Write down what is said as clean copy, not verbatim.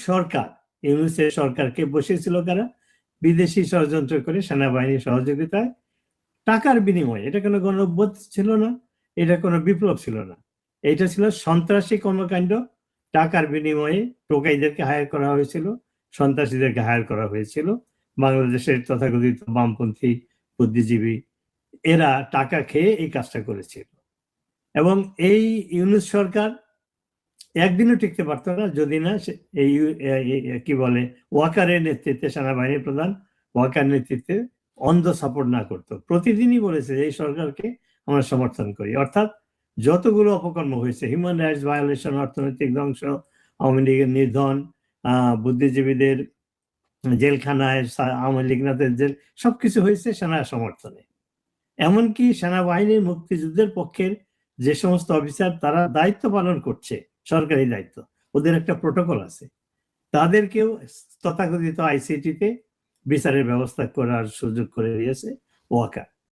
সরকার, ইউনূসের সরকারকে বসেছিল কারা? বিদেশি ষড়যন্ত্র করে সেনাবাহিনীর সহযোগিতায় টাকার বিনিময়ে। এটা কোনো গণঅভ্যুত্থান ছিল না, এটা কোনো বিপ্লব ছিল না, এটা ছিল সন্ত্রাসী কর্মকাণ্ড। টাকার বিনিময়ে টোকাইদেরকে হায়ার করা হয়েছিল, সন্ত্রাসীদেরকে হায়ার করা হয়েছিল। বাংলাদেশের তথাকথিত বামপন্থী বুদ্ধিজীবী এরা টাকা খেয়ে এই কাজটা করেছিল। এবং এই ইউনূস সরকার একদিনও টিকতে পারতো না যদি না এই কি বলে ওয়াকারের নেতৃত্বে, সেনাবাহিনীর প্রধান ওয়াকার নেতৃত্বে অন্ধ সাপোর্ট না করতো। প্রতিদিনই বলেছে এই সরকারকে আমরা সমর্থন করি। অর্থাৎ যতগুলো অপকর্ম হয়েছে, হিউম্যান রাইটস ভায়োলেশন, অর্থনৈতিক ধ্বংস, আওয়ামী লীগের নিধন, বুদ্ধিজীবীদের জেলখানায়, আওয়ামী লীগ নেতাদের জেল, সবকিছু হয়েছে সেনা সমর্থনে। এমনকি সেনাবাহিনীর মুক্তিযুদ্ধের পক্ষের যে সমস্ত অফিসার তারা দায়িত্ব পালন করছে, সরকারি দায়িত্ব, ওদের একটা প্রোটোকল আছে, তাদেরকেও তথাকথিত আইসিটিতে বিচারের ব্যবস্থা করার সুযোগ করে দিয়েছে ওয়াকার।